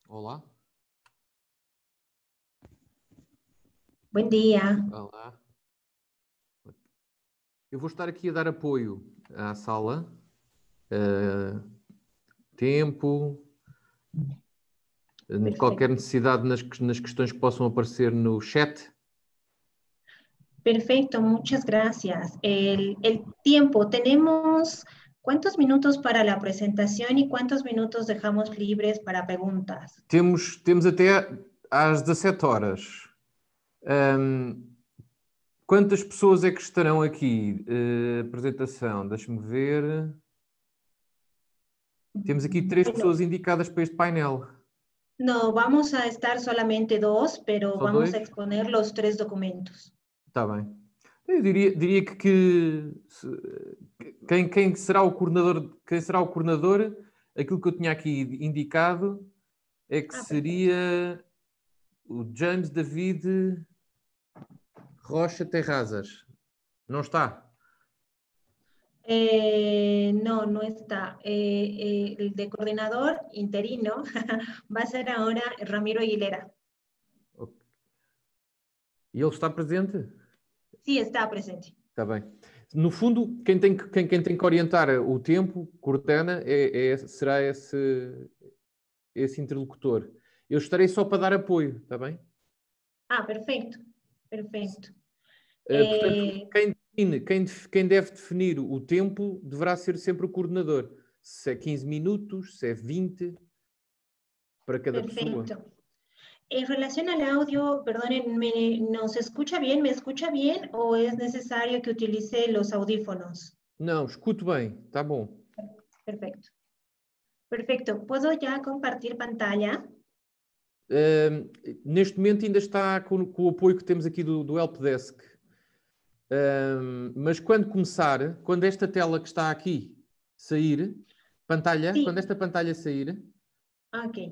Olá. Buen día. Olá. Eu vou estar aqui a dar apoio à sala. Tempo, qualquer necessidade nas questões que possam aparecer no chat. Perfecto, muchas gracias. El tiempo, tenemos ¿cuántos minutos para la presentación y cuántos minutos dejamos libres para preguntas? Temos até às 17 horas. Quantas pessoas é que estarão aqui? Apresentação, deixa-me ver. Temos aqui 3 pessoas indicadas para este painel. No, vamos a estar solamente 2, pero Só vamos 2? a exponer los 3 documentos. Está bem. Eu diria que quem será o coordenador, aquilo que eu tinha aqui indicado é que seria o James David Rocha Terrazas. Não está? No, no está. El de coordinador interino va a ser ahora Ramiro Aguilera. Okay. E ele está presente? Sí, está presente. Está bem. No fundo, quem tem que orientar o tempo, coordena, será esse interlocutor. Eu estarei só para dar apoio, está bem? Perfeito. Perfeito. Portanto, quem deve definir o tempo deverá ser sempre o coordenador. Se é 15 minutos, se é 20, para cada pessoa. En relación al audio, perdónenme, ¿nos escucha bien? ¿Me escucha bien o es necesario que utilice los audífonos? Não, escuto bem, está bom. Perfecto. Perfecto. ¿Puedo ya compartir pantalla? Neste momento ainda está com o apoio que temos aqui do Helpdesk. Mas quando começar, quando esta tela que está aqui sair, quando esta pantalha sair,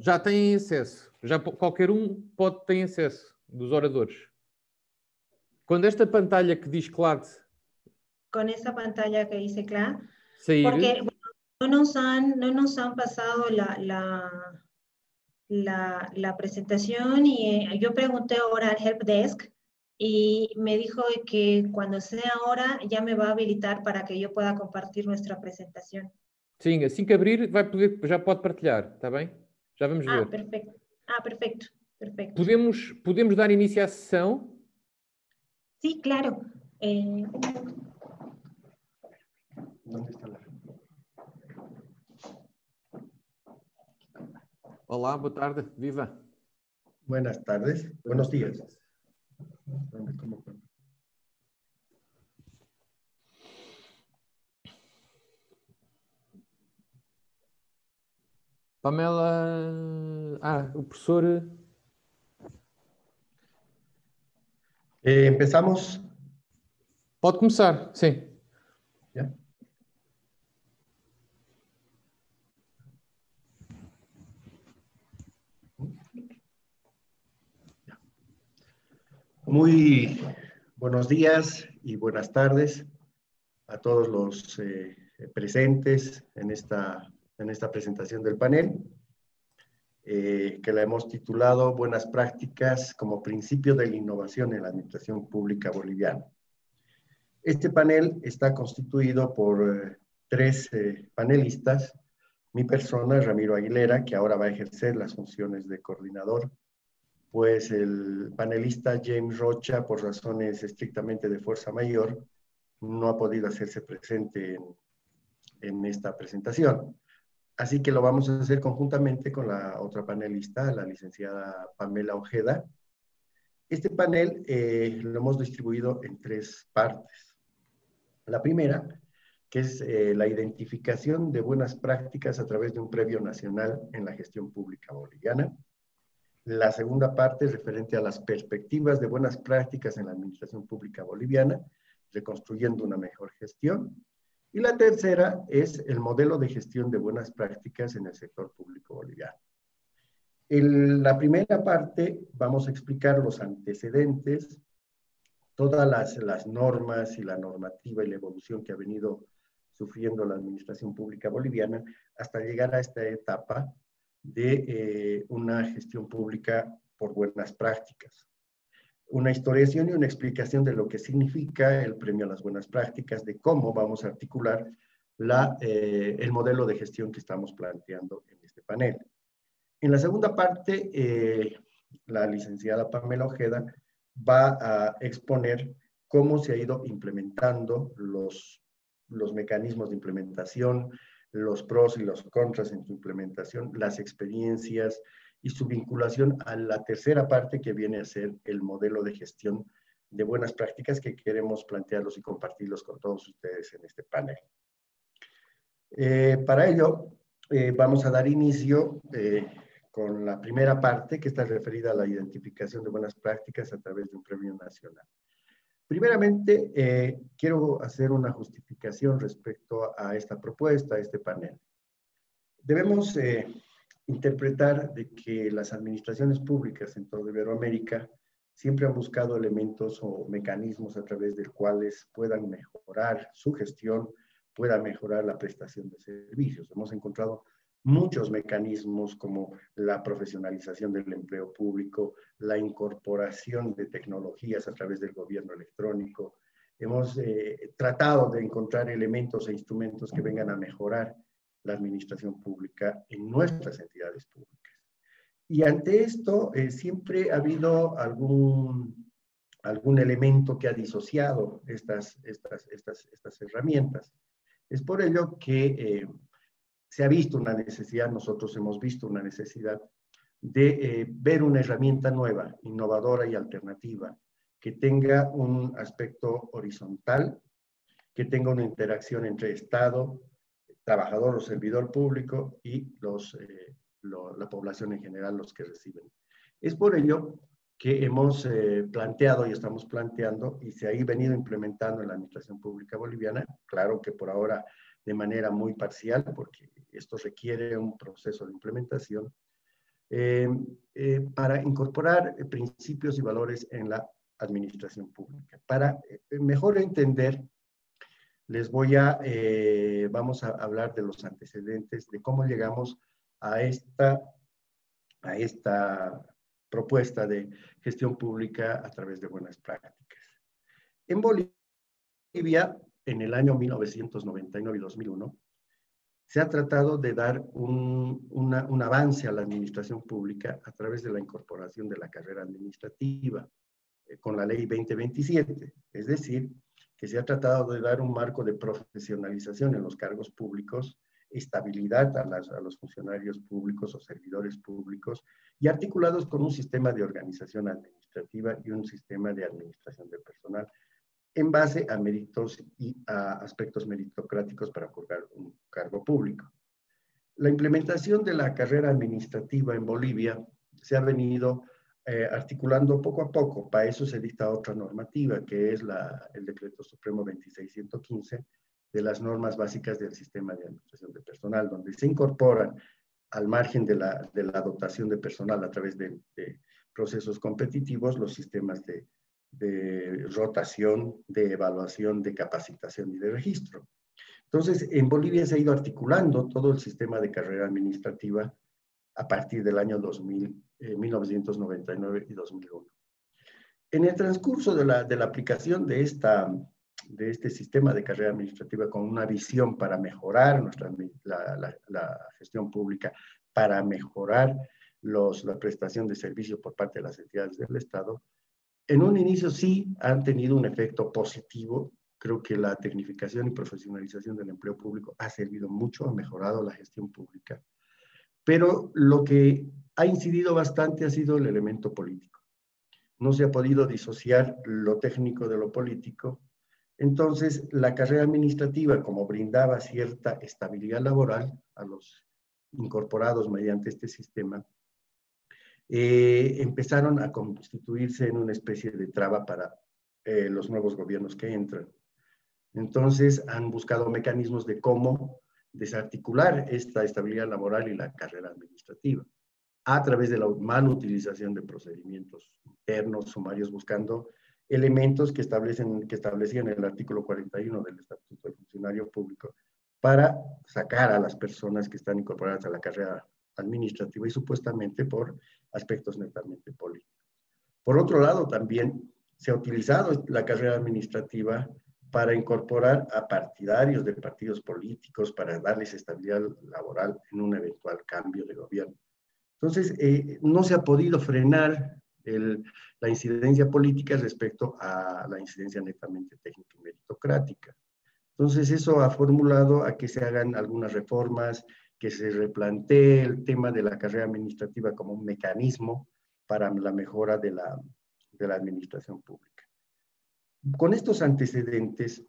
já têm acesso. Qualquer um ter acesso dos oradores. Quando esta pantalha que diz CLAD con esa pantalla que dice CLAD, sair, porque no nos han pasado la presentación y yo pregunté ahora al Helpdesk y me dijo que cuando sea ahora ya me va a habilitar para que yo pueda compartir nuestra presentación. Sim, assim que abrir já pode partilhar, está bem? Já vamos ver. Perfecto. Perfecto. Perfecto. Podemos dar início à sessão? Sí, claro. ¿Dónde está la? Olá, boa tarde, viva. Buenas tardes, buenos días. Pamela, o professor... Empezamos. Pode começar, sim. ¿Ya? Muy buenos días y buenas tardes a todos los presentes en esta presentación del panel, que la hemos titulado Buenas prácticas como principio de la innovación en la administración pública boliviana. Este panel está constituido por 3 panelistas. Mi persona, Ramiro Aguilera, que ahora va a ejercer las funciones de coordinador, pues el panelista James Rocha, por razones estrictamente de fuerza mayor, no ha podido hacerse presente en esta presentación. Así que lo vamos a hacer conjuntamente con la otra panelista, la licenciada Pamela Ojeda. Este panel lo hemos distribuido en 3 partes. La primera, que es la identificación de buenas prácticas a través de un previo nacional en la gestión pública boliviana. La segunda parte es referente a las perspectivas de buenas prácticas en la administración pública boliviana, reconstruyendo una mejor gestión. Y la tercera es el modelo de gestión de buenas prácticas en el sector público boliviano. En la primera parte vamos a explicar los antecedentes, todas las normas y la normativa y la evolución que ha venido sufriendo la administración pública boliviana hasta llegar a esta etapa de una gestión pública por buenas prácticas. Una historiación y una explicación de lo que significa el premio a las buenas prácticas, de cómo vamos a articular el modelo de gestión que estamos planteando en este panel. En la segunda parte, la licenciada Pamela Ojeda va a exponer cómo se ha ido implementando los mecanismos de implementación, los pros y los contras en su implementación, las experiencias y su vinculación a la tercera parte que viene a ser el modelo de gestión de buenas prácticas que queremos plantearlos y compartirlos con todos ustedes en este panel. Para ello, vamos a dar inicio con la primera parte que está referida a la identificación de buenas prácticas a través de un premio nacional. Primeramente, quiero hacer una justificación respecto a esta propuesta, a este panel. Debemos interpretar de que las administraciones públicas en toda Iberoamérica siempre han buscado elementos o mecanismos a través de los cuales puedan mejorar su gestión, pueda mejorar la prestación de servicios. Hemos encontrado muchos mecanismos como la profesionalización del empleo público, la incorporación de tecnologías a través del gobierno electrónico. Hemos tratado de encontrar elementos e instrumentos que vengan a mejorar la administración pública en nuestras entidades públicas. Y ante esto siempre ha habido algún elemento que ha disociado estas herramientas. Es por ello que se ha visto una necesidad, nosotros hemos visto una necesidad de ver una herramienta nueva, innovadora y alternativa, que tenga un aspecto horizontal, que tenga una interacción entre Estado, trabajador o servidor público y la población en general, los que reciben. Es por ello que hemos planteado y estamos planteando y se ha venido implementando en la administración pública boliviana, claro que por ahora de manera muy parcial, porque esto requiere un proceso de implementación, para incorporar principios y valores en la administración pública. Para mejor entender, vamos a hablar de los antecedentes, de cómo llegamos a esta propuesta de gestión pública a través de buenas prácticas. En Bolivia, en el año 1999 y 2001, se ha tratado de dar un avance a la administración pública a través de la incorporación de la carrera administrativa con la ley 2027, es decir, que se ha tratado de dar un marco de profesionalización en los cargos públicos, estabilidad a los funcionarios públicos o servidores públicos y articulados con un sistema de organización administrativa y un sistema de administración de personal en base a méritos y a aspectos meritocráticos para ocupar un cargo público. La implementación de la carrera administrativa en Bolivia se ha venido articulando poco a poco. Para eso se dicta otra normativa, que es el Decreto Supremo 2615, de las normas básicas del sistema de administración de personal, donde se incorporan al margen de la dotación de personal a través de procesos competitivos, los sistemas de rotación, de evaluación, de capacitación y de registro. Entonces, en Bolivia se ha ido articulando todo el sistema de carrera administrativa a partir del año 1999 y 2001. En el transcurso de la aplicación de este sistema de carrera administrativa con una visión para mejorar la gestión pública, para mejorar la prestación de servicios por parte de las entidades del Estado, en un inicio sí han tenido un efecto positivo. Creo que la tecnificación y profesionalización del empleo público ha servido mucho, ha mejorado la gestión pública. Pero lo que ha incidido bastante ha sido el elemento político. No se ha podido disociar lo técnico de lo político. Entonces, la carrera administrativa, como brindaba cierta estabilidad laboral a los incorporados mediante este sistema, empezaron a constituirse en una especie de traba para los nuevos gobiernos que entran. Entonces, han buscado mecanismos de cómo desarticular esta estabilidad laboral y la carrera administrativa a través de la mala utilización de procedimientos internos, sumarios, buscando elementos que establecían el artículo 41 del Estatuto del Funcionario Público para sacar a las personas que están incorporadas a la carrera administrativa y supuestamente por aspectos netamente políticos. Por otro lado, también se ha utilizado la carrera administrativa para incorporar a partidarios de partidos políticos para darles estabilidad laboral en un eventual cambio de gobierno. Entonces, no se ha podido frenar la incidencia política respecto a la incidencia netamente técnica y meritocrática. Entonces, eso ha formulado a que se hagan algunas reformas, que se replantee el tema de la carrera administrativa como un mecanismo para la mejora de la administración pública. Con estos antecedentes,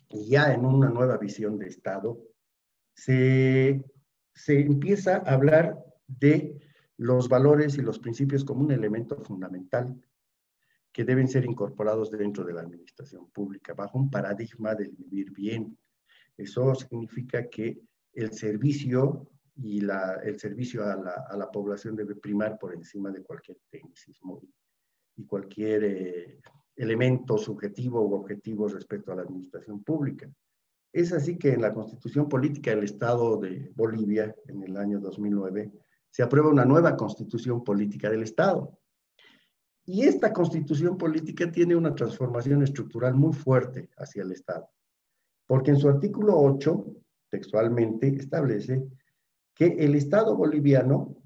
ya en una nueva visión de Estado, se empieza a hablar de los valores y los principios como un elemento fundamental que deben ser incorporados dentro de la administración pública, bajo un paradigma del vivir bien. Eso significa que el servicio y el servicio a la población debe primar por encima de cualquier tecnicismo y cualquier elemento subjetivo u objetivo respecto a la administración pública. Es así que en la Constitución Política del Estado de Bolivia, en el año 2009, se aprueba una nueva Constitución Política del Estado. Y esta Constitución Política tiene una transformación estructural muy fuerte hacia el Estado, porque en su artículo 8, textualmente, establece que el Estado boliviano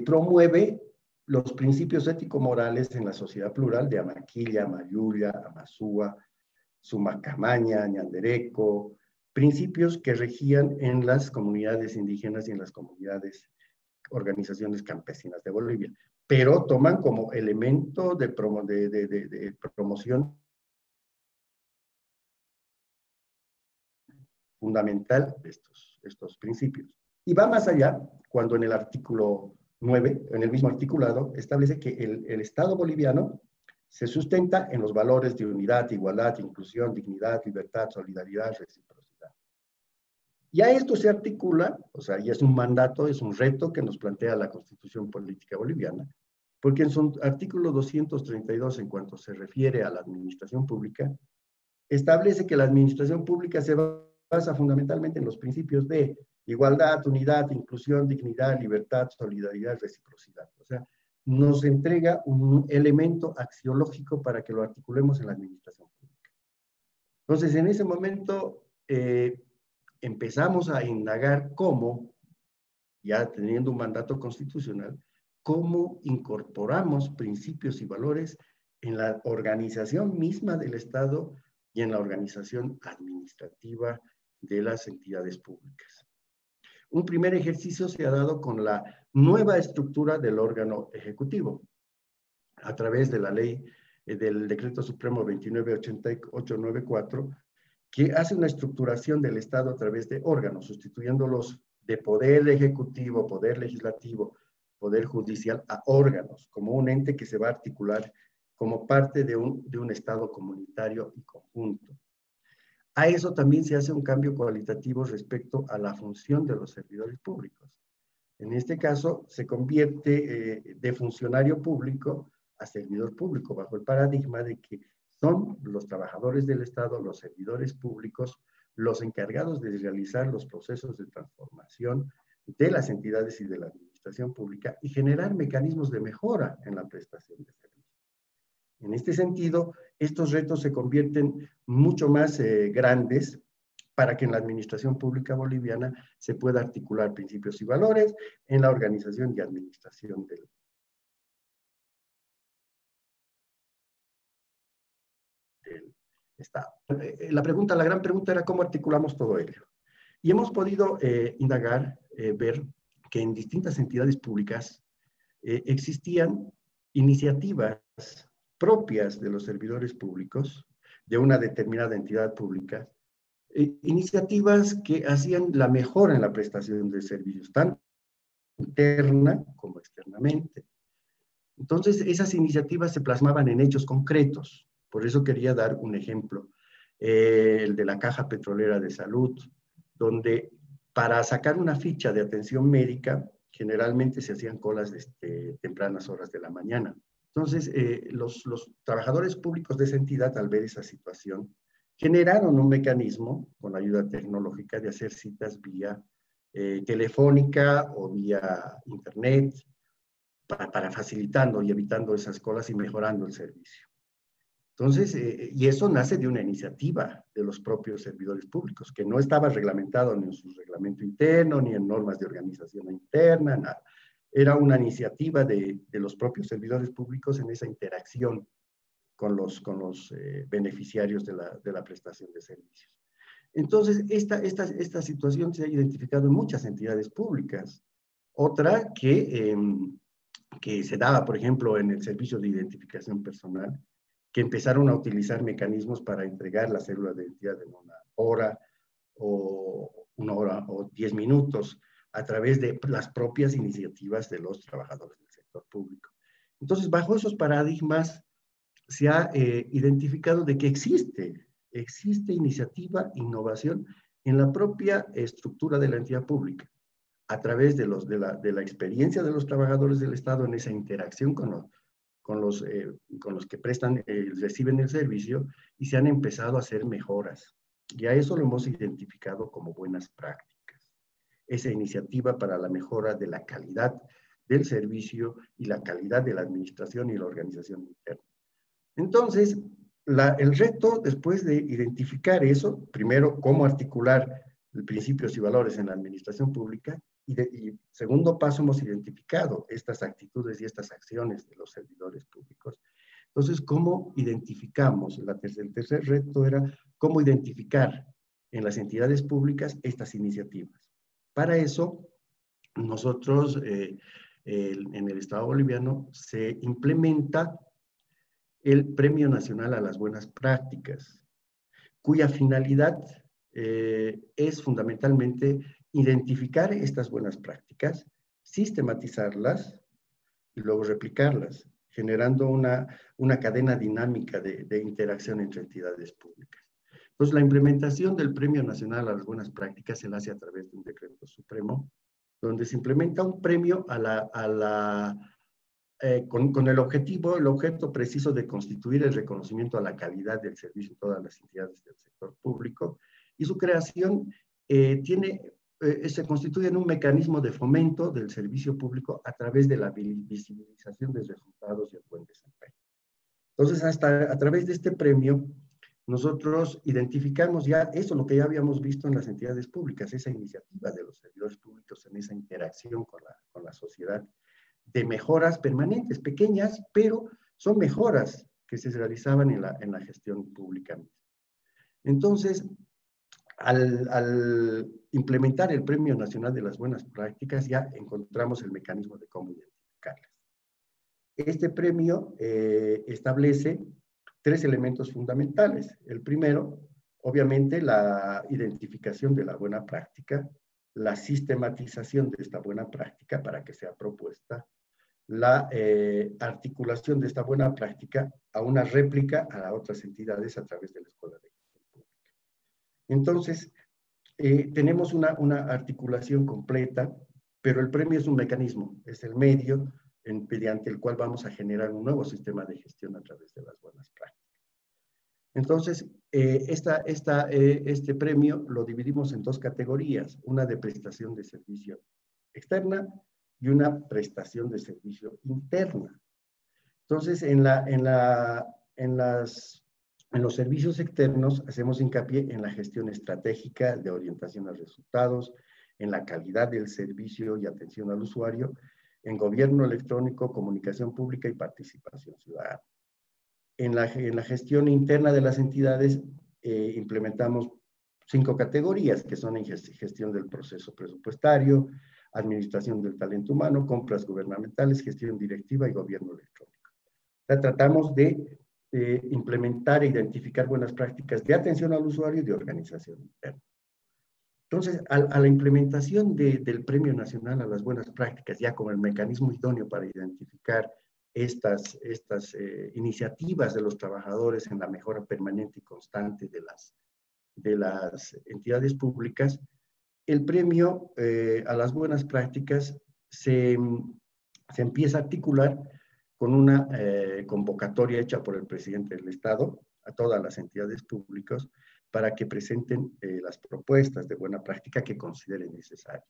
promueve los principios ético-morales en la sociedad plural de Amaquilla, Mayulla, Amazúa, Sumacamaña, Ñandereco, principios que regían en las comunidades indígenas y en las comunidades, organizaciones campesinas de Bolivia, pero toman como elemento de promoción fundamental de estos principios. Y va más allá cuando en el artículo 9, en el mismo articulado, establece que el Estado boliviano se sustenta en los valores de unidad, igualdad, inclusión, dignidad, libertad, solidaridad, reciprocidad. Y a esto se articula, o sea, y es un mandato, es un reto que nos plantea la Constitución Política Boliviana, porque en su artículo 232, en cuanto se refiere a la administración pública, establece que la administración pública se basa fundamentalmente en los principios de igualdad, unidad, inclusión, dignidad, libertad, solidaridad, reciprocidad. O sea, nos entrega un elemento axiológico para que lo articulemos en la administración pública. Entonces, en ese momento empezamos a indagar cómo, ya teniendo un mandato constitucional, cómo incorporamos principios y valores en la organización misma del Estado y en la organización administrativa de las entidades públicas. Un primer ejercicio se ha dado con la nueva estructura del órgano ejecutivo, a través de la ley del Decreto Supremo 298894, que hace una estructuración del Estado a través de órganos, sustituyéndolos de poder ejecutivo, poder legislativo, poder judicial, a órganos, como un ente que se va a articular como parte de un Estado comunitario y conjunto. A eso también se hace un cambio cualitativo respecto a la función de los servidores públicos. En este caso, se convierte de funcionario público a servidor público, bajo el paradigma de que son los trabajadores del Estado, los servidores públicos, los encargados de realizar los procesos de transformación de las entidades y de la administración pública y generar mecanismos de mejora en la prestación de servicios. En este sentido, estos retos se convierten mucho más grandes para que en la administración pública boliviana se pueda articular principios y valores en la organización y administración del Estado. La gran pregunta era cómo articulamos todo ello. Y hemos podido indagar, ver que en distintas entidades públicas existían iniciativas propias de los servidores públicos, de una determinada entidad pública, iniciativas que hacían la mejora en la prestación de servicios, tanto interna como externamente. Entonces, esas iniciativas se plasmaban en hechos concretos. Por eso quería dar un ejemplo, el de la Caja Petrolera de Salud, donde para sacar una ficha de atención médica, generalmente se hacían colas de tempranas horas de la mañana. Entonces, los trabajadores públicos de esa entidad, al ver esa situación, generaron un mecanismo, con la ayuda tecnológica, de hacer citas vía telefónica o vía internet, para facilitando y evitando esas colas y mejorando el servicio. Entonces, y eso nace de una iniciativa de los propios servidores públicos, que no estaba reglamentado ni en su reglamento interno, ni en normas de organización interna, nada. Era una iniciativa de los propios servidores públicos en esa interacción con los beneficiarios de la prestación de servicios. Entonces, esta situación se ha identificado en muchas entidades públicas. Otra que se daba, por ejemplo, en el servicio de identificación personal, que empezaron a utilizar mecanismos para entregar la cédula de identidad en una hora o 10 minutos a través de las propias iniciativas de los trabajadores del sector público. Entonces, bajo esos paradigmas se ha identificado de que existe iniciativa, innovación en la propia estructura de la entidad pública, a través de la experiencia de los trabajadores del Estado en esa interacción con los que reciben el servicio, y se han empezado a hacer mejoras. Y a eso lo hemos identificado como buenas prácticas. Esa iniciativa para la mejora de la calidad del servicio y la calidad de la administración y la organización interna. Entonces, el reto, después de identificar eso, primero, cómo articular principios y valores en la administración pública, y segundo paso, hemos identificado estas actitudes y estas acciones de los servidores públicos. Entonces, ¿cómo identificamos? El tercer reto era cómo identificar en las entidades públicas estas iniciativas. Para eso, nosotros, en el Estado boliviano, se implementa el Premio Nacional a las Buenas Prácticas, cuya finalidad es fundamentalmente identificar estas buenas prácticas, sistematizarlas y luego replicarlas, generando una cadena dinámica de interacción entre entidades públicas. Entonces, la implementación del Premio Nacional a las Buenas Prácticas se hace a través de un decreto supremo, donde se implementa un premio con el objeto preciso de constituir el reconocimiento a la calidad del servicio en todas las entidades del sector público, y su creación se constituye en un mecanismo de fomento del servicio público a través de la visibilización de resultados y el buen desempeño. Entonces, a través de este premio, nosotros identificamos ya eso, lo que ya habíamos visto en las entidades públicas, esa iniciativa de los servidores públicos en esa interacción con la sociedad, de mejoras permanentes, pequeñas, pero son mejoras que se realizaban en la gestión pública. Entonces, al implementar el Premio Nacional de las Buenas Prácticas, ya encontramos el mecanismo de cómo identificarlas. Este premio establece 3 elementos fundamentales. El primero, obviamente, la identificación de la buena práctica, la sistematización de esta buena práctica para que sea propuesta, la articulación de esta buena práctica a una réplica a otras entidades a través de la Escuela de Gestión Pública. Entonces, tenemos una articulación completa, pero el premio es un mecanismo, es el medio mediante el cual vamos a generar un nuevo sistema de gestión a través de las buenas prácticas. Entonces, este premio lo dividimos en 2 categorías, una de prestación de servicio externa y una prestación de servicio interna. Entonces, en los servicios externos hacemos hincapié en la gestión estratégica de orientación a resultados, en la calidad del servicio y atención al usuario, en gobierno electrónico, comunicación pública y participación ciudadana. En la gestión interna de las entidades implementamos 5 categorías, que son en gestión del proceso presupuestario, administración del talento humano, compras gubernamentales, gestión directiva y gobierno electrónico. O sea, tratamos de implementar e identificar buenas prácticas de atención al usuario y de organización interna. Entonces, a la implementación del Premio Nacional a las Buenas Prácticas, ya como el mecanismo idóneo para identificar estas iniciativas de los trabajadores en la mejora permanente y constante de las entidades públicas, el premio a las buenas prácticas se empieza a articular con una convocatoria hecha por el presidente del Estado a todas las entidades públicas para que presenten las propuestas de buena práctica que consideren necesarias.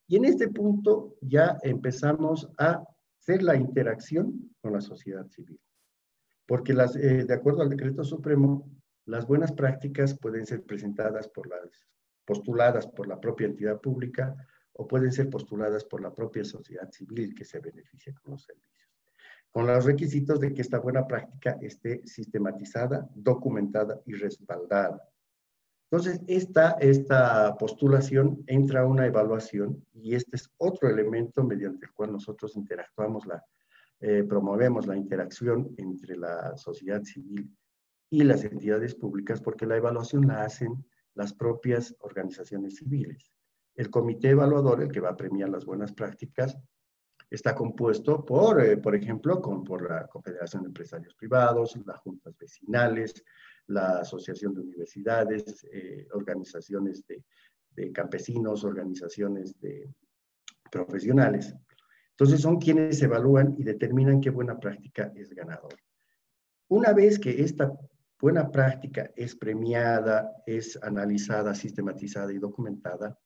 Y en este punto ya empezamos a hacer la interacción con la sociedad civil. Porque de acuerdo al Decreto Supremo, las buenas prácticas pueden ser presentadas postuladas por la propia entidad pública o pueden ser postuladas por la propia sociedad civil que se beneficia con los servicios, con los requisitos de que esta buena práctica esté sistematizada, documentada y respaldada. Entonces, esta postulación entra a una evaluación y este es otro elemento mediante el cual nosotros interactuamos, promovemos la interacción entre la sociedad civil y las entidades públicas, porque la evaluación la hacen las propias organizaciones civiles. El comité evaluador, el que va a premiar las buenas prácticas, está compuesto por ejemplo, por la Confederación de Empresarios Privados, las juntas vecinales, la Asociación de Universidades, organizaciones de campesinos, organizaciones de profesionales. Entonces son quienes evalúan y determinan qué buena práctica es ganadora. Una vez que esta buena práctica es premiada, es analizada, sistematizada y documentada,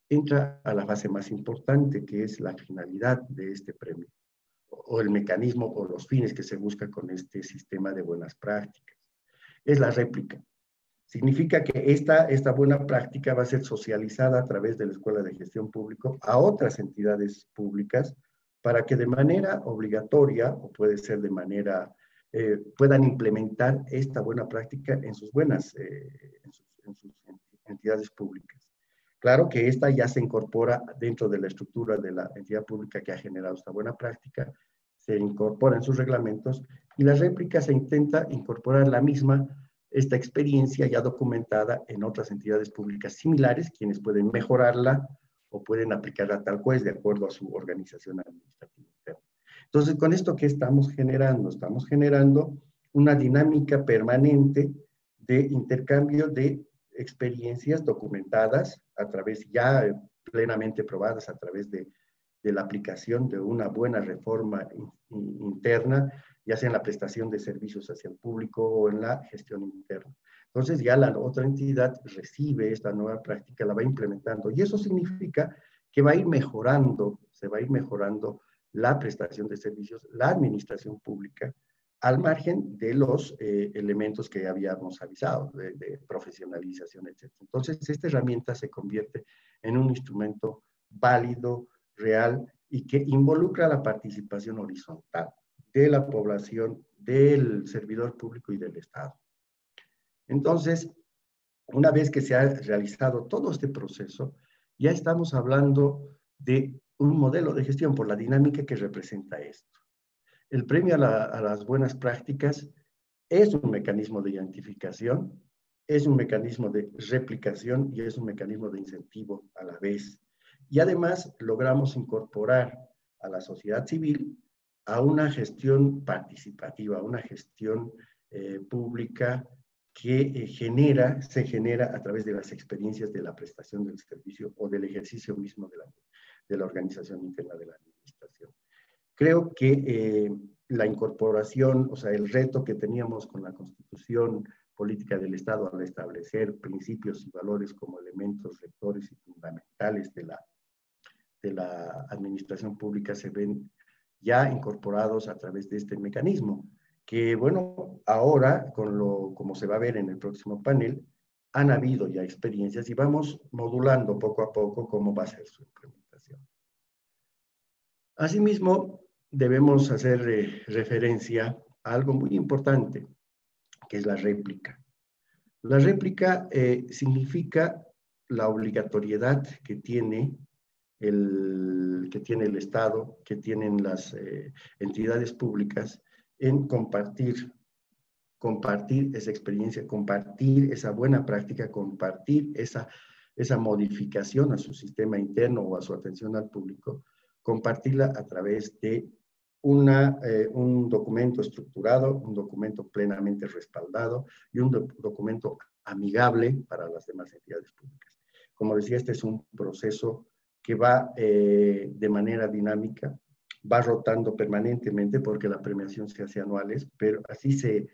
entra a la fase más importante, que es la finalidad de este premio, o el mecanismo o los fines que se busca con este sistema de buenas prácticas. Es la réplica. Significa que esta buena práctica va a ser socializada a través de la Escuela de Gestión Pública a otras entidades públicas para que de manera obligatoria, o puede ser de manera, puedan implementar esta buena práctica en sus entidades públicas. Claro que esta ya se incorpora dentro de la estructura de la entidad pública que ha generado esta buena práctica, se incorpora en sus reglamentos y la réplica se intenta incorporar esta experiencia ya documentada en otras entidades públicas similares, quienes pueden mejorarla o pueden aplicarla tal cual de acuerdo a su organización administrativa interna. Entonces, con esto, ¿qué estamos generando? Estamos generando una dinámica permanente de intercambio de experiencias documentadas a través, ya plenamente probadas a través de la aplicación de una buena reforma interna, ya sea en la prestación de servicios hacia el público o en la gestión interna. Entonces ya la otra entidad recibe esta nueva práctica, la va implementando y eso significa que va a ir mejorando, se va a ir mejorando la prestación de servicios, la administración pública, al margen de los elementos que habíamos avisado, de profesionalización, etc. Entonces, esta herramienta se convierte en un instrumento válido, real, y que involucra la participación horizontal de la población, del servidor público y del Estado. Entonces, una vez que se ha realizado todo este proceso, ya estamos hablando de un modelo de gestión por la dinámica que representa esto. El premio a las buenas prácticas es un mecanismo de identificación, es un mecanismo de replicación y es un mecanismo de incentivo a la vez. Y además logramos incorporar a la sociedad civil a una gestión participativa, a una gestión pública que se genera a través de las experiencias de la prestación del servicio o del ejercicio mismo de la organización interna de la administración. Creo que la incorporación, o sea, el reto que teníamos con la Constitución Política del Estado al establecer principios y valores como elementos rectores y fundamentales de la administración pública se ven ya incorporados a través de este mecanismo, que bueno, ahora, como se va a ver en el próximo panel, han habido ya experiencias y vamos modulando poco a poco cómo va a ser su implementación. Asimismo, debemos hacer referencia a algo muy importante, que es la réplica. La réplica significa la obligatoriedad que tiene el Estado, que tienen las entidades públicas en compartir esa experiencia, compartir esa buena práctica, compartir esa modificación a su sistema interno o a su atención al público, compartirla a través de un documento estructurado, un documento plenamente respaldado y un documento amigable para las demás entidades públicas. Como decía, este es un proceso que va de manera dinámica, va rotando permanentemente porque la premiación se hace anuales, pero así se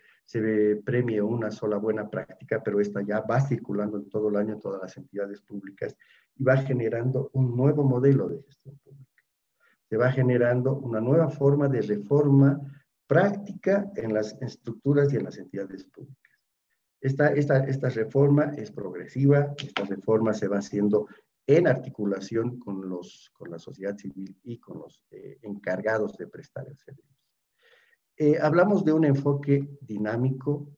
premia una sola buena práctica, pero esta ya va circulando en todo el año en todas las entidades públicas y va generando un nuevo modelo de gestión pública. Se va generando una nueva forma de reforma práctica en las estructuras y en las entidades públicas. Esta reforma es progresiva, esta reforma se va haciendo en articulación con la sociedad civil y con los encargados de prestar el servicio. Hablamos de un enfoque dinámico.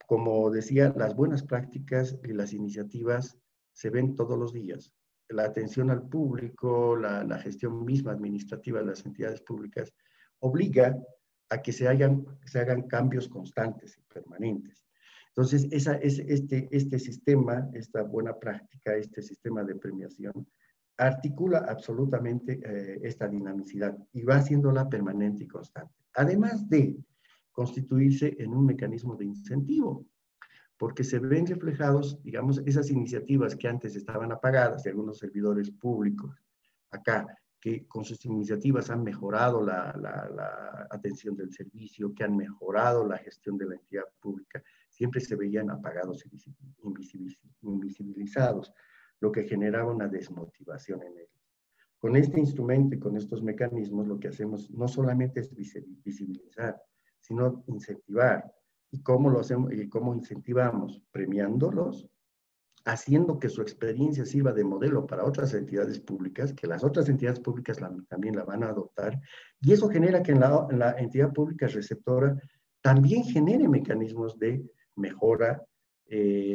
Como decía, las buenas prácticas y las iniciativas se ven todos los días. La atención al público, la gestión misma administrativa de las entidades públicas obliga a que se hagan cambios constantes y permanentes. Entonces, este sistema, esta buena práctica, este sistema de premiación, articula absolutamente esta dinamicidad y va haciéndola permanente y constante. Además de constituirse en un mecanismo de incentivo, porque se ven reflejados, digamos, esas iniciativas que antes estaban apagadas de algunos servidores públicos acá, que con sus iniciativas han mejorado la atención del servicio, que han mejorado la gestión de la entidad pública, siempre se veían apagados y invisibilizados, lo que generaba una desmotivación en ellos. Con este instrumento y con estos mecanismos, lo que hacemos no solamente es visibilizar, sino incentivar. ¿Y cómo lo hacemos? ¿Y cómo incentivamos? Premiándolos, haciendo que su experiencia sirva de modelo para otras entidades públicas, que las otras entidades públicas también la van a adoptar, y eso genera que en la entidad pública receptora también genere mecanismos de mejora,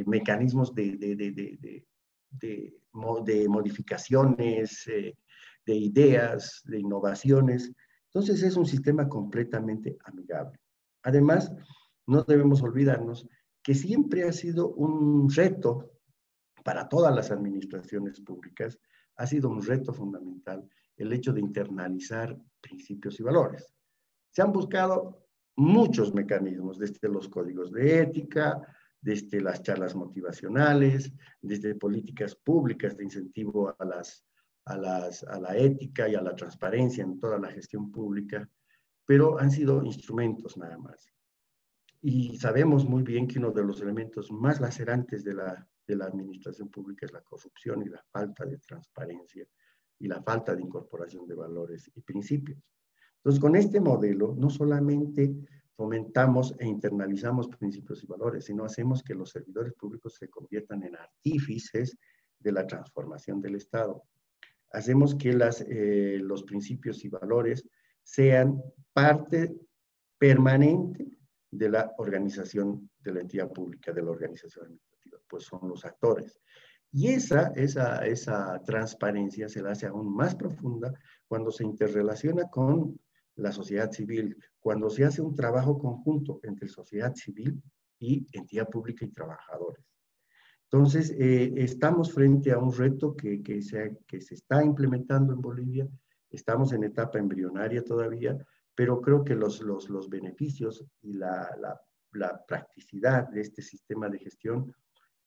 mecanismos de modificaciones, de ideas, de innovaciones. Entonces es un sistema completamente amigable. Además, no debemos olvidarnos que siempre ha sido un reto para todas las administraciones públicas, ha sido un reto fundamental el hecho de internalizar principios y valores. Se han buscado muchos mecanismos, desde los códigos de ética, desde las charlas motivacionales, desde políticas públicas de incentivo a la ética y a la transparencia en toda la gestión pública, pero han sido instrumentos nada más. Y sabemos muy bien que uno de los elementos más lacerantes de la administración pública es la corrupción y la falta de transparencia y la falta de incorporación de valores y principios. Entonces, con este modelo, no solamente fomentamos e internalizamos principios y valores, sino hacemos que los servidores públicos se conviertan en artífices de la transformación del Estado. Hacemos que los principios y valores sean parte permanente de la organización de la entidad pública, de la organización administrativa, pues son los actores. Y esa transparencia se la hace aún más profunda cuando se interrelaciona con la sociedad civil, cuando se hace un trabajo conjunto entre sociedad civil y entidad pública y trabajadores. Entonces, estamos frente a un reto que se está implementando en Bolivia, estamos en etapa embrionaria todavía, pero creo que los beneficios y la practicidad de este sistema de gestión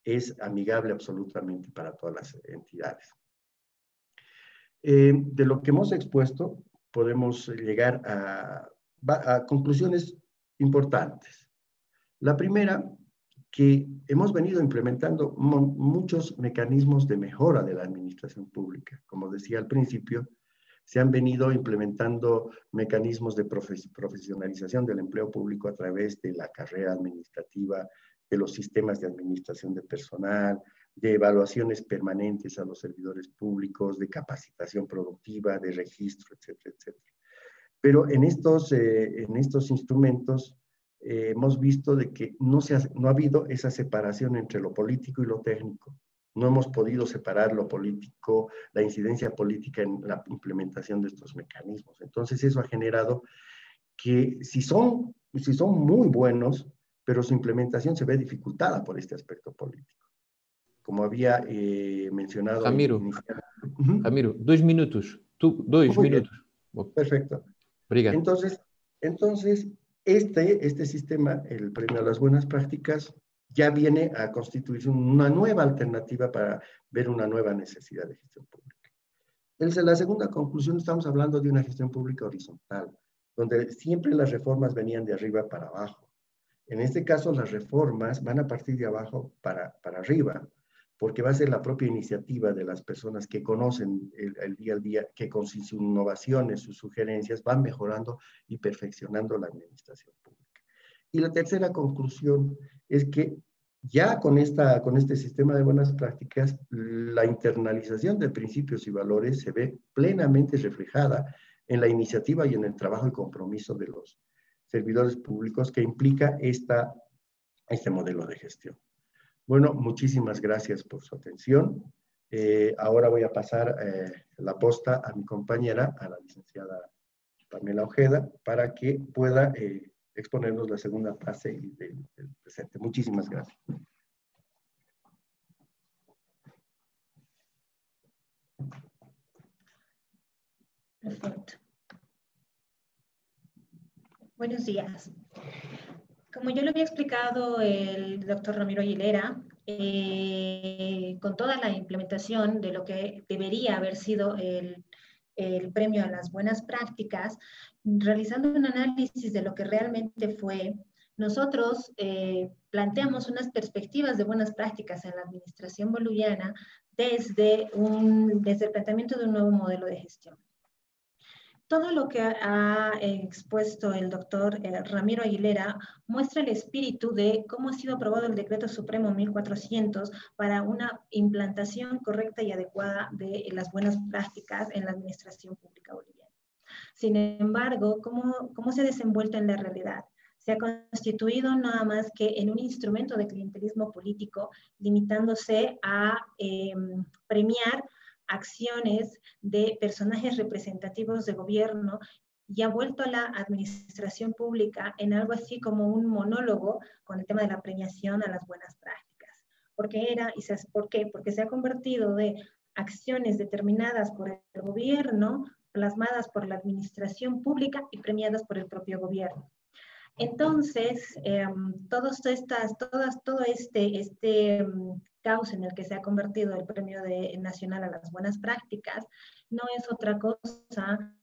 es amigable absolutamente para todas las entidades. De lo que hemos expuesto, podemos llegar a conclusiones importantes. La primera, que hemos venido implementando muchos mecanismos de mejora de la administración pública. Como decía al principio, se han venido implementando mecanismos de profesionalización del empleo público a través de la carrera administrativa, de los sistemas de administración de personal, de evaluaciones permanentes a los servidores públicos, de capacitación productiva, de registro, etcétera, etcétera. Pero en estos instrumentos hemos visto de que no ha habido esa separación entre lo político y lo técnico. No hemos podido separar lo político, la incidencia política en la implementación de estos mecanismos. Entonces eso ha generado que si son muy buenos, pero su implementación se ve dificultada por este aspecto político. Como había mencionado... Ramiro, 2 minutos. 2 minutos. Perfecto. Obrigado. Entonces este sistema, el premio a las buenas prácticas, ya viene a constituirse una nueva alternativa para ver una nueva necesidad de gestión pública. La segunda conclusión, estamos hablando de una gestión pública horizontal, donde siempre las reformas venían de arriba para abajo. En este caso, las reformas van a partir de abajo para arriba, porque va a ser la propia iniciativa de las personas que conocen el día al día, que con sus innovaciones, sus sugerencias, van mejorando y perfeccionando la administración pública. Y la tercera conclusión es que ya con este sistema de buenas prácticas, la internalización de principios y valores se ve plenamente reflejada en la iniciativa y en el trabajo y compromiso de los servidores públicos que implica este modelo de gestión. Bueno, muchísimas gracias por su atención. Ahora voy a pasar la posta a mi compañera, a la licenciada Pamela Ojeda, para que pueda exponernos la segunda fase del presente. Muchísimas gracias. Perfecto. Buenos días. Como yo lo había explicado el doctor Ramiro Aguilera, con toda la implementación de lo que debería haber sido el premio a las buenas prácticas, realizando un análisis de lo que realmente fue, nosotros planteamos unas perspectivas de buenas prácticas en la administración boliviana desde el planteamiento de un nuevo modelo de gestión. Todo lo que ha expuesto el doctor Ramiro Aguilera muestra el espíritu de cómo ha sido aprobado el Decreto Supremo 1400 para una implantación correcta y adecuada de las buenas prácticas en la administración pública boliviana. Sin embargo, ¿cómo se ha desenvuelto en la realidad? Se ha constituido nada más que en un instrumento de clientelismo político, limitándose a premiar acciones de personajes representativos de gobierno y ha vuelto a la administración pública en algo así como un monólogo con el tema de la premiación a las buenas prácticas. ¿Por qué? Porque se ha convertido de acciones determinadas por el gobierno, plasmadas por la administración pública y premiadas por el propio gobierno. Entonces, todo este caos en el que se ha convertido el Premio Nacional a las Buenas Prácticas no es otra cosa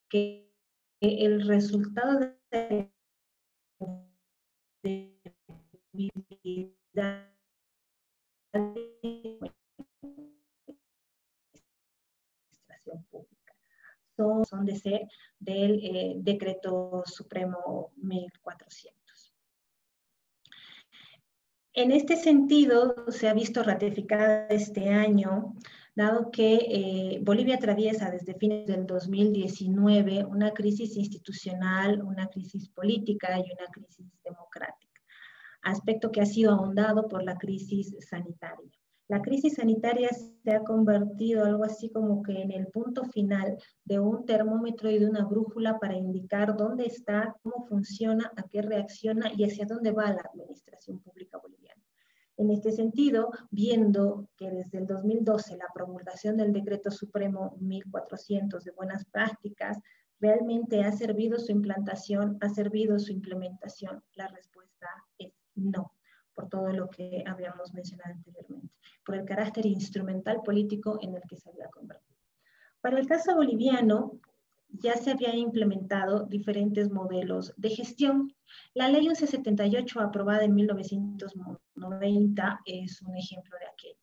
que el resultado de la administración pública. Son de ser del Decreto Supremo 1400. En este sentido, se ha visto ratificada este año, dado que Bolivia atraviesa desde fines del 2019 una crisis institucional, una crisis política y una crisis democrática, aspecto que ha sido ahondado por la crisis sanitaria. La crisis sanitaria se ha convertido algo así como que en el punto final de un termómetro y de una brújula para indicar dónde está, cómo funciona, a qué reacciona y hacia dónde va la administración pública boliviana. En este sentido, viendo que desde el 2012 la promulgación del Decreto Supremo 1400 de buenas prácticas realmente ha servido su implantación, ha servido su implementación, la respuesta es no, por todo lo que habíamos mencionado anteriormente, por el carácter instrumental político en el que se había convertido. Para el caso boliviano, ya se habían implementado diferentes modelos de gestión. La Ley 1178, aprobada en 1990, es un ejemplo de aquello.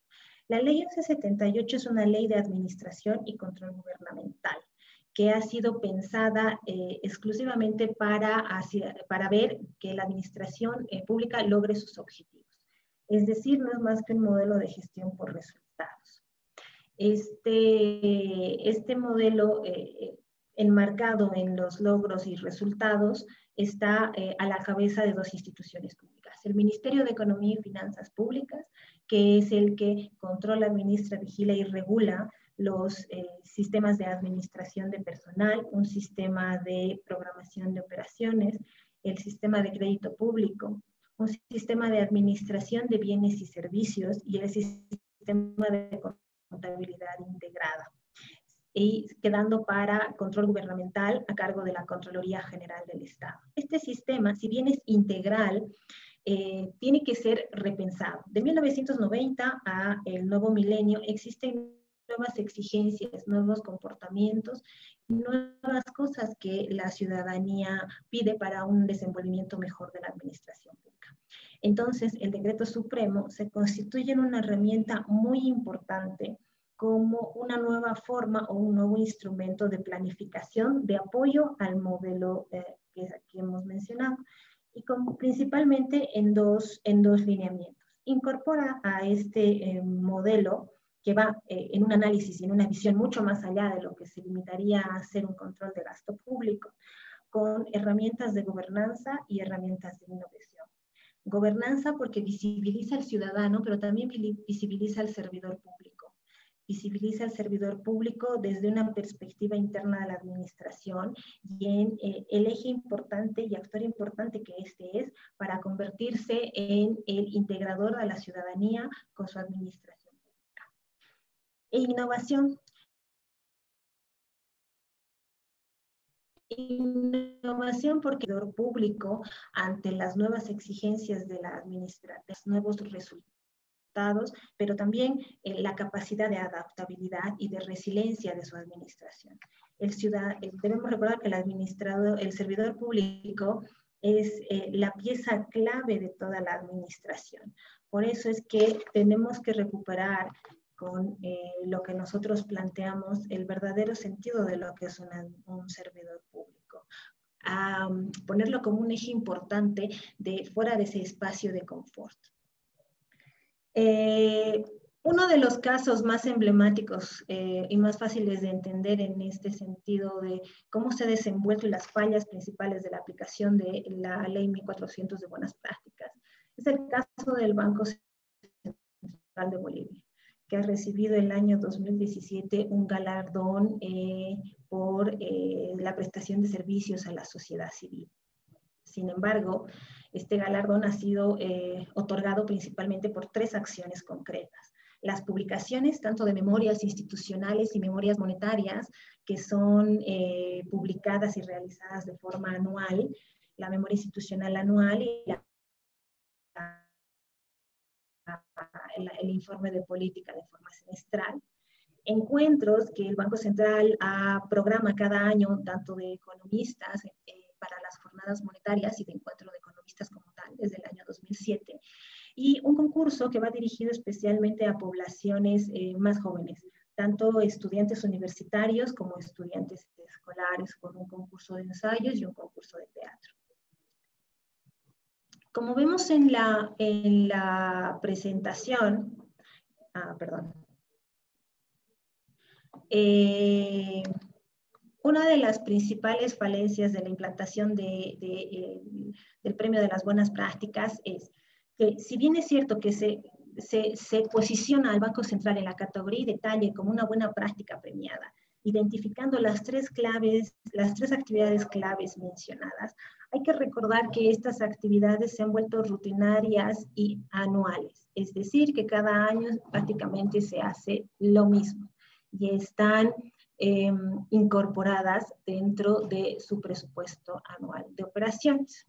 La Ley 1178 es una ley de administración y control gubernamental que ha sido pensada exclusivamente para ver que la administración pública logre sus objetivos. Es decir, no es más que un modelo de gestión por resultados. Este modelo enmarcado en los logros y resultados está a la cabeza de dos instituciones públicas. El Ministerio de Economía y Finanzas Públicas, que es el que controla, administra, vigila y regula los sistemas de administración de personal, un sistema de programación de operaciones, el sistema de crédito público, un sistema de administración de bienes y servicios y el sistema de contabilidad integrada, y quedando para control gubernamental a cargo de la Contraloría General del Estado. Este sistema, si bien es integral, tiene que ser repensado. De 1990 a el nuevo milenio existen nuevas exigencias, nuevos comportamientos y nuevas cosas que la ciudadanía pide para un desenvolvimiento mejor de la administración pública. pública. Entonces, el decreto supremo se constituye en una herramienta muy importante como una nueva forma o un nuevo instrumento de planificación de apoyo al modelo que hemos mencionado, y principalmente en dos lineamientos. Incorpora a este modelo que va en un análisis y en una visión mucho más allá de lo que se limitaría a hacer un control de gasto público, con herramientas de gobernanza y herramientas de innovación. Gobernanza porque visibiliza al ciudadano, pero también visibiliza al servidor público. Visibiliza al servidor público desde una perspectiva interna de la administración y en el eje importante y actor importante que este es para convertirse en el integrador de la ciudadanía con su administración pública. E innovación. Innovación porque el servidor público, ante las nuevas exigencias de la administración, los nuevos resultados, pero también la capacidad de adaptabilidad y de resiliencia de su administración. Debemos recordar que el servidor público es la pieza clave de toda la administración. Por eso es que tenemos que recuperar con lo que nosotros planteamos el verdadero sentido de lo que es un servidor público. Ponerlo como un eje importante fuera de ese espacio de confort. Uno de los casos más emblemáticos y más fáciles de entender en este sentido de cómo se ha desenvuelto y las fallas principales de la aplicación de la Ley 1400 de Buenas Prácticas es el caso del Banco Central de Bolivia, que ha recibido el año 2017 un galardón por la prestación de servicios a la sociedad civil. Sin embargo, este galardón ha sido otorgado principalmente por 3 acciones concretas. Las publicaciones, tanto de memorias institucionales y memorias monetarias, que son publicadas y realizadas de forma anual, la memoria institucional anual y el informe de política de forma semestral. Encuentros que el Banco Central programa cada año, tanto de economistas para las jornadas monetarias y de encuentro de economistas como tal, desde el año 2007, y un concurso que va dirigido especialmente a poblaciones más jóvenes, tanto estudiantes universitarios como estudiantes escolares, con un concurso de ensayos y un concurso de teatro. Como vemos en la presentación, una de las principales falencias de la implantación del premio de las buenas prácticas es que, si bien es cierto que se posiciona al Banco Central en la categoría y detalle como una buena práctica premiada, identificando las 3 actividades claves mencionadas, hay que recordar que estas actividades se han vuelto rutinarias y anuales, es decir, que cada año prácticamente se hace lo mismo y están incorporadas dentro de su presupuesto anual de operaciones.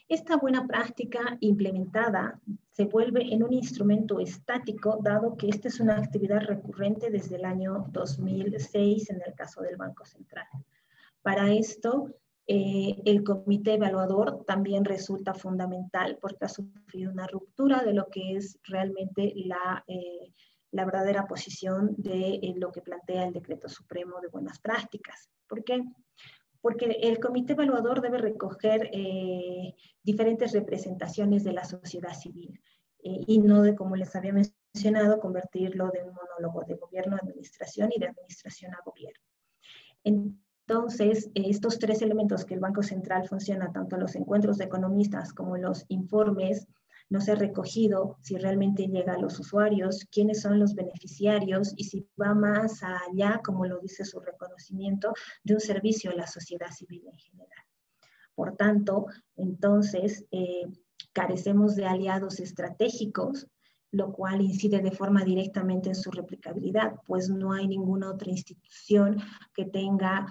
Esta buena práctica implementada se vuelve en un instrumento estático, dado que esta es una actividad recurrente desde el año 2006 en el caso del Banco Central. Para esto, el comité evaluador también resulta fundamental porque ha sufrido una ruptura de lo que es realmente la verdadera posición de lo que plantea el Decreto Supremo de Buenas Prácticas. ¿Por qué? Porque el comité evaluador debe recoger diferentes representaciones de la sociedad civil y no de, como les había mencionado, convertirlo de un monólogo de gobierno a administración y de administración a gobierno. Entonces, estos 3 elementos que el Banco Central funciona, tanto los encuentros de economistas como los informes, no se ha recogido si realmente llega a los usuarios, quiénes son los beneficiarios y si va más allá, como lo dice su reconocimiento, de un servicio a la sociedad civil en general. Por tanto, entonces, carecemos de aliados estratégicos, lo cual incide de forma directamente en su replicabilidad, pues no hay ninguna otra institución que tenga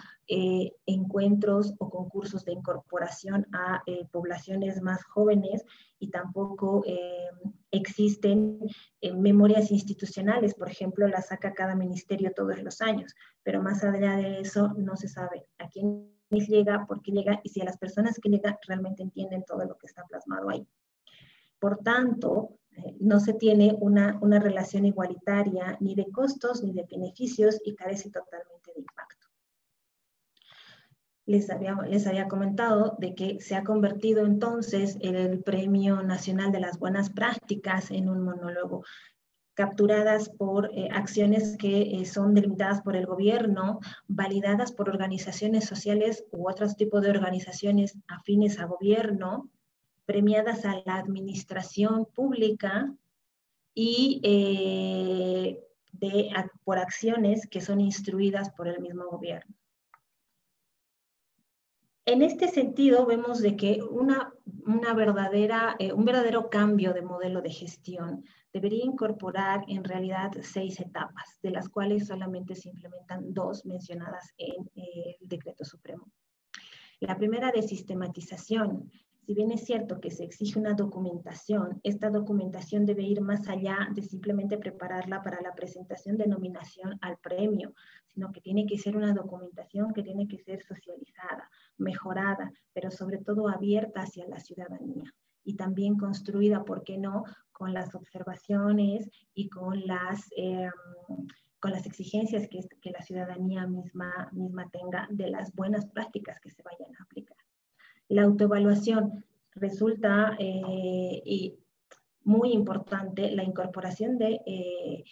encuentros o concursos de incorporación a poblaciones más jóvenes y tampoco existen memorias institucionales, por ejemplo, las saca cada ministerio todos los años, pero más allá de eso no se sabe a quién llega, por qué llega y si a las personas que llegan realmente entienden todo lo que está plasmado ahí. Por tanto, no se tiene una relación igualitaria ni de costos ni de beneficios y carece totalmente de impacto. Les había comentado de que se ha convertido entonces el Premio Nacional de las Buenas Prácticas en un monólogo, capturadas por acciones que son delimitadas por el gobierno, validadas por organizaciones sociales u otros tipos de organizaciones afines a gobierno, premiadas a la administración pública y por acciones que son instruidas por el mismo gobierno. En este sentido, vemos de que un verdadero cambio de modelo de gestión debería incorporar en realidad 6 etapas, de las cuales solamente se implementan 2 mencionadas en el Decreto Supremo. La primera, de sistematización. Si bien es cierto que se exige una documentación, esta documentación debe ir más allá de simplemente prepararla para la presentación de nominación al premio, sino que tiene que ser una documentación que tiene que ser socializada, mejorada, pero sobre todo abierta hacia la ciudadanía y también construida, ¿por qué no?, con las observaciones y con las exigencias que la ciudadanía misma tenga de las buenas prácticas que se vayan a aplicar. La autoevaluación resulta muy importante, la incorporación de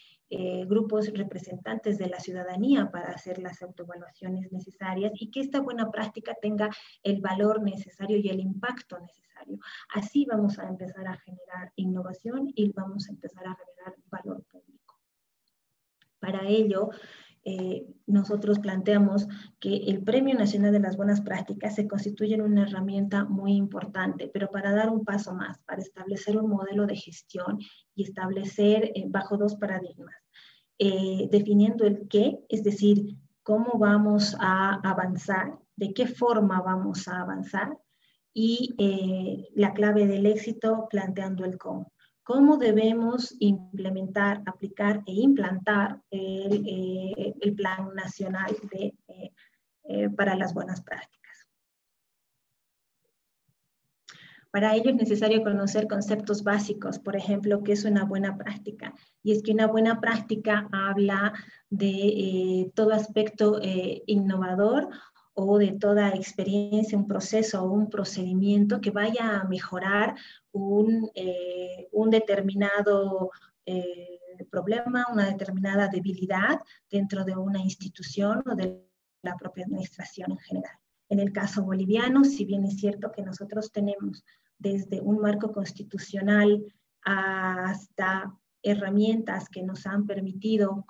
grupos representantes de la ciudadanía para hacer las autoevaluaciones necesarias y que esta buena práctica tenga el valor necesario y el impacto necesario. Así vamos a empezar a generar innovación y vamos a empezar a generar valor público. Para ello, nosotros planteamos que el Premio Nacional de las Buenas Prácticas se constituye en una herramienta muy importante, pero para dar un paso más, para establecer un modelo de gestión y establecer bajo 2 paradigmas, definiendo el qué, es decir, cómo vamos a avanzar, de qué forma vamos a avanzar, y la clave del éxito planteando el cómo. ¿Cómo debemos implementar, aplicar e implantar el Plan Nacional para las Buenas Prácticas? Para ello es necesario conocer conceptos básicos, por ejemplo, ¿qué es una buena práctica? Y es que una buena práctica habla de todo aspecto innovador o de toda experiencia, un proceso o un procedimiento que vaya a mejorar un determinado problema, una determinada debilidad dentro de una institución o de la propia administración en general. En el caso boliviano, si bien es cierto que nosotros tenemos desde un marco constitucional hasta herramientas que nos han permitido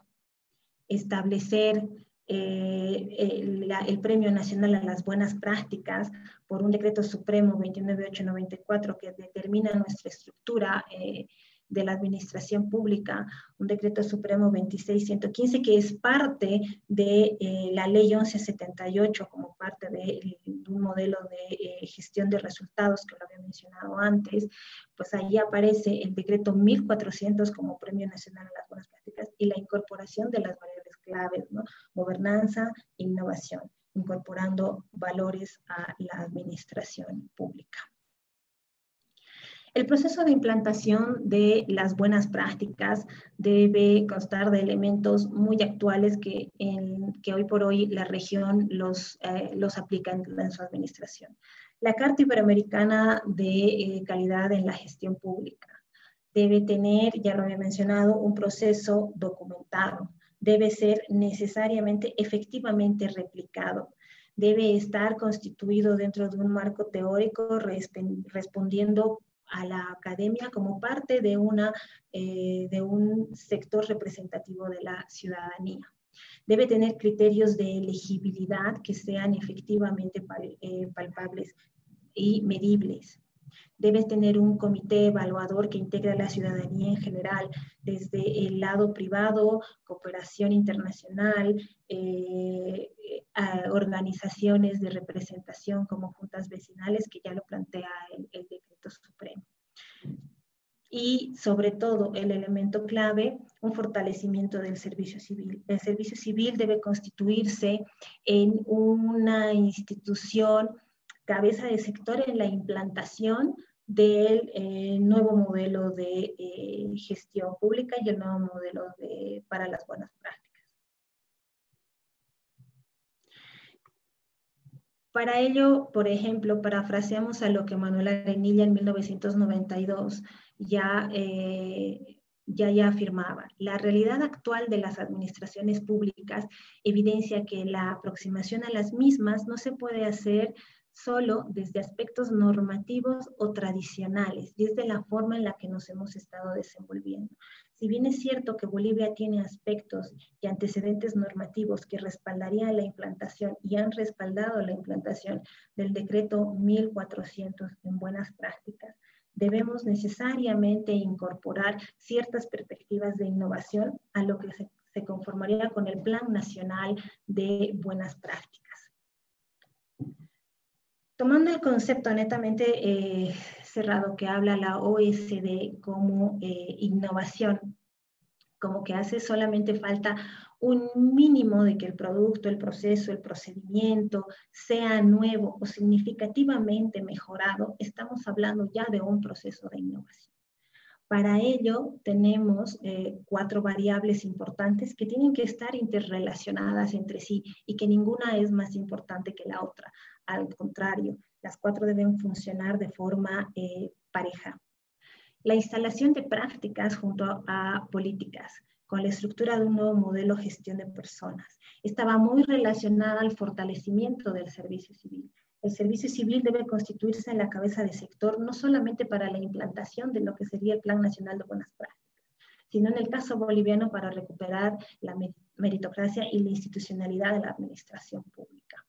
establecer el Premio Nacional a las Buenas Prácticas por un Decreto Supremo 29894 que determina nuestra estructura de la administración pública, un Decreto Supremo 26115 que es parte de la Ley 1178 como parte de un modelo de gestión de resultados que lo había mencionado antes, pues ahí aparece el Decreto 1400 como Premio Nacional a las Buenas Prácticas y la incorporación de las variables claves, ¿no? Gobernanza, innovación, incorporando valores a la administración pública. El proceso de implantación de las buenas prácticas debe constar de elementos muy actuales que hoy por hoy la región los aplica en su administración. La Carta Iberoamericana de Calidad en la Gestión Pública debe tener, ya lo había mencionado, un proceso documentado. Debe ser necesariamente, efectivamente replicado. Debe estar constituido dentro de un marco teórico respondiendo a la academia como parte de un sector representativo de la ciudadanía. Debe tener criterios de elegibilidad que sean efectivamente palpables y medibles. Debe tener un comité evaluador que integre a la ciudadanía en general, desde el lado privado, cooperación internacional, organizaciones de representación como juntas vecinales, que ya lo plantea el Decreto Supremo. Y sobre todo, el elemento clave, un fortalecimiento del servicio civil. El servicio civil debe constituirse en una institución cabeza de sector en la implantación del nuevo modelo de gestión pública y el nuevo modelo para las buenas prácticas. Para ello, por ejemplo, parafraseamos a lo que Manuel Arenilla en 1992 ya afirmaba. La realidad actual de las administraciones públicas evidencia que la aproximación a las mismas no se puede hacer solo desde aspectos normativos o tradicionales, y es de la forma en la que nos hemos estado desenvolviendo. Si bien es cierto que Bolivia tiene aspectos y antecedentes normativos que respaldarían la implantación y han respaldado la implantación del decreto 1400 en buenas prácticas, debemos necesariamente incorporar ciertas perspectivas de innovación a lo que se conformaría con el Plan Nacional de Buenas Prácticas. Tomando el concepto netamente cerrado que habla la OECD como innovación, como que hace solamente falta un mínimo de que el producto, el proceso, el procedimiento sea nuevo o significativamente mejorado, estamos hablando ya de un proceso de innovación. Para ello tenemos 4 variables importantes que tienen que estar interrelacionadas entre sí y que ninguna es más importante que la otra. Al contrario, las 4 deben funcionar de forma pareja. La instalación de prácticas junto a políticas, con la estructura de un nuevo modelo de gestión de personas. Estaba muy relacionada al fortalecimiento del servicio civil. El servicio civil debe constituirse en la cabeza de sector, no solamente para la implantación de lo que sería el Plan Nacional de Buenas Prácticas, sino en el caso boliviano para recuperar la meritocracia y la institucionalidad de la administración pública.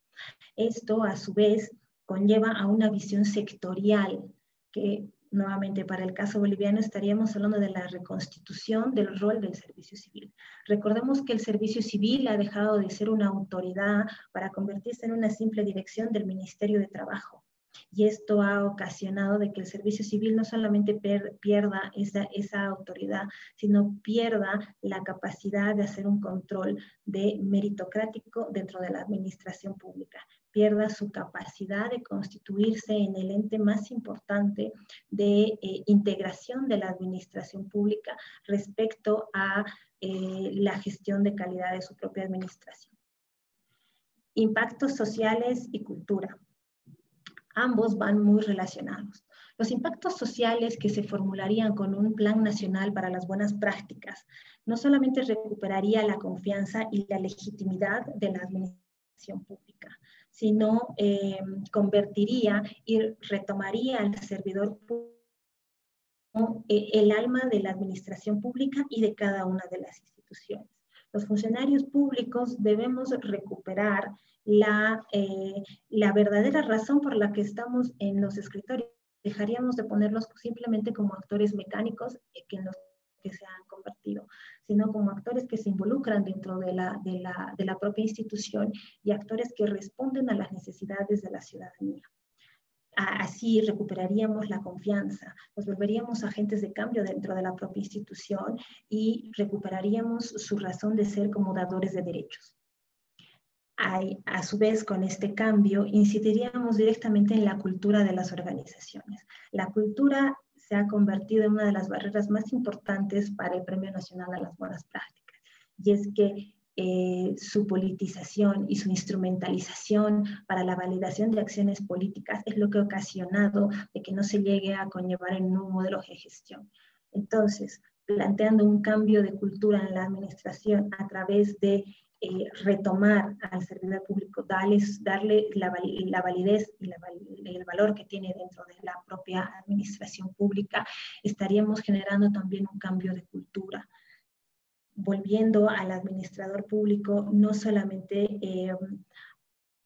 Esto, a su vez, conlleva a una visión sectorial que, nuevamente, para el caso boliviano estaríamos hablando de la reconstitución del rol del servicio civil. Recordemos que el servicio civil ha dejado de ser una autoridad para convertirse en una simple dirección del Ministerio de Trabajo. Y esto ha ocasionado de que el servicio civil no solamente pierda esa autoridad, sino pierda la capacidad de hacer un control meritocrático dentro de la administración pública, pierda su capacidad de constituirse en el ente más importante de integración de la administración pública respecto a la gestión de calidad de su propia administración. Impactos sociales y cultura. Ambos van muy relacionados. Los impactos sociales que se formularían con un plan nacional para las buenas prácticas no solamente recuperaría la confianza y la legitimidad de la administración pública, sino convertiría y retomaría al servidor público el alma de la administración pública y de cada una de las instituciones. Los funcionarios públicos debemos recuperar la verdadera razón por la que estamos en los escritorios. Dejaríamos de ponerlos simplemente como actores mecánicos en los que se han convertido, sino como actores que se involucran dentro de la propia institución y actores que responden a las necesidades de la ciudadanía. Así recuperaríamos la confianza, nos volveríamos agentes de cambio dentro de la propia institución y recuperaríamos su razón de ser como dadores de derechos. A su vez, con este cambio, incidiríamos directamente en la cultura de las organizaciones. La cultura se ha convertido en una de las barreras más importantes para el Premio Nacional a las Buenas Prácticas, y es que su politización y su instrumentalización para la validación de acciones políticas es lo que ha ocasionado de que no se llegue a conllevar en un modelo de gestión. Entonces, planteando un cambio de cultura en la administración a través de retomar al servidor público, darle la validez y el valor que tiene dentro de la propia administración pública, estaríamos generando también un cambio de cultura, volviendo al administrador público no solamente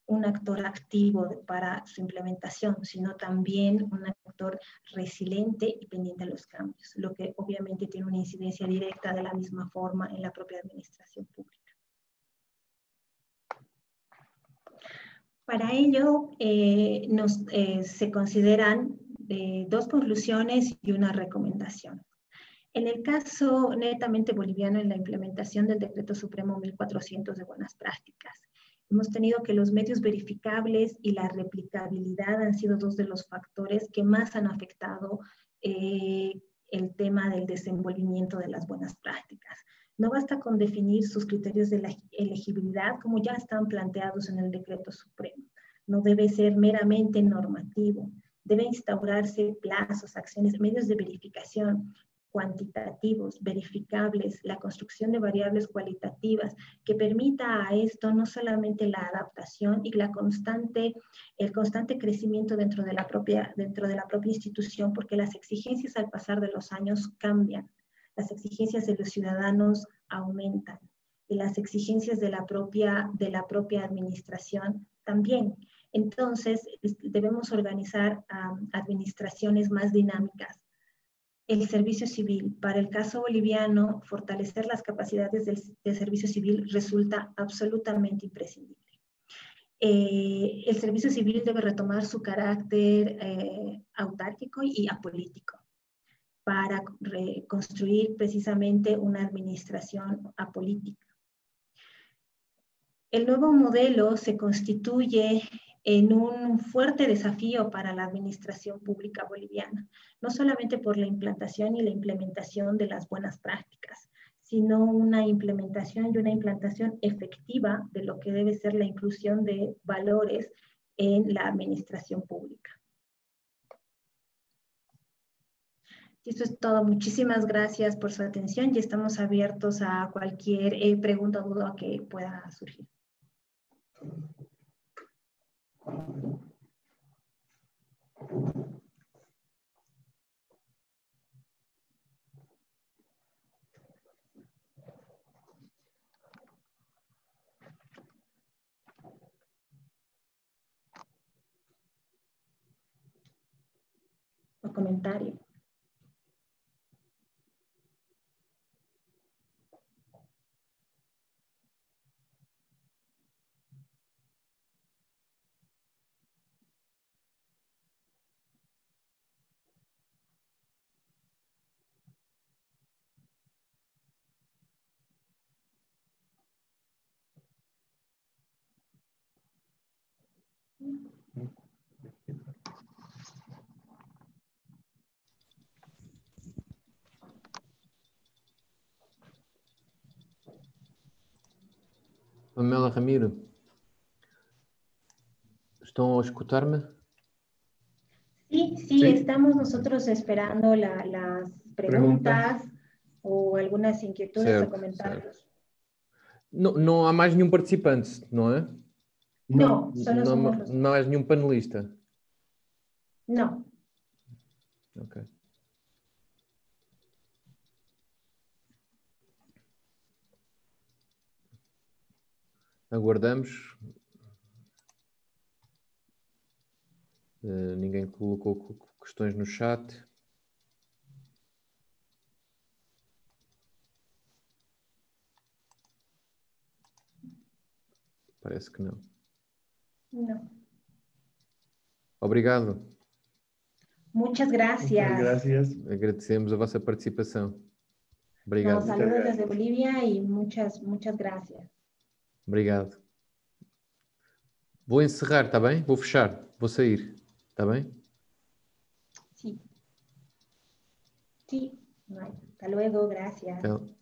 un actor activo para su implementación, sino también un actor resiliente y pendiente de los cambios, lo que obviamente tiene una incidencia directa de la misma forma en la propia administración pública. Para ello, se consideran 2 conclusiones y una recomendación. En el caso netamente boliviano, en la implementación del Decreto Supremo 1400 de Buenas Prácticas, Hemos tenido que los medios verificables y la replicabilidad han sido dos de los factores que más han afectado el tema del desenvolvimiento de las buenas prácticas. No basta con definir sus criterios de la elegibilidad como ya están planteados en el decreto supremo. No debe ser meramente normativo. Debe instaurarse plazos, acciones, medios de verificación cuantitativos, verificables, la construcción de variables cualitativas que permita a esto no solamente la adaptación y el constante crecimiento dentro de la propia institución, porque las exigencias al pasar de los años cambian, las exigencias de los ciudadanos aumentan y las exigencias de la propia administración también. Entonces, debemos organizar administraciones más dinámicas. El servicio civil. Para el caso boliviano, fortalecer las capacidades del servicio civil resulta absolutamente imprescindible. El servicio civil debe retomar su carácter autárquico y apolítico para reconstruir precisamente una administración apolítica. El nuevo modelo se constituye en un fuerte desafío para la administración pública boliviana, no solamente por la implantación y la implementación de las buenas prácticas, sino una implementación y una implantación efectiva de lo que debe ser la inclusión de valores en la administración pública. Esto es todo. Muchísimas gracias por su atención y estamos abiertos a cualquier pregunta o duda que pueda surgir. O comentario. Pamela, Ramiro, ¿estão a escuchar-me? Sí, estamos nosotros esperando las preguntas o algunas inquietudes certo, o comentarios. Certo. Não há mais nenhum participante, não é? Não, solo somos los... Não há mais nenhum panelista? Não. Ok. Aguardamos. Ninguém colocou questões no chat. Parece que não. Não. Obrigado. Muchas gracias. Muchas gracias. Agradecemos a vossa participação. Obrigado. Saludos desde Bolivia y muchas gracias. Obrigado. Vou encerrar, está bem? Vou fechar, vou sair, está bem? Sí. Sí. Hasta luego, gracias. Então...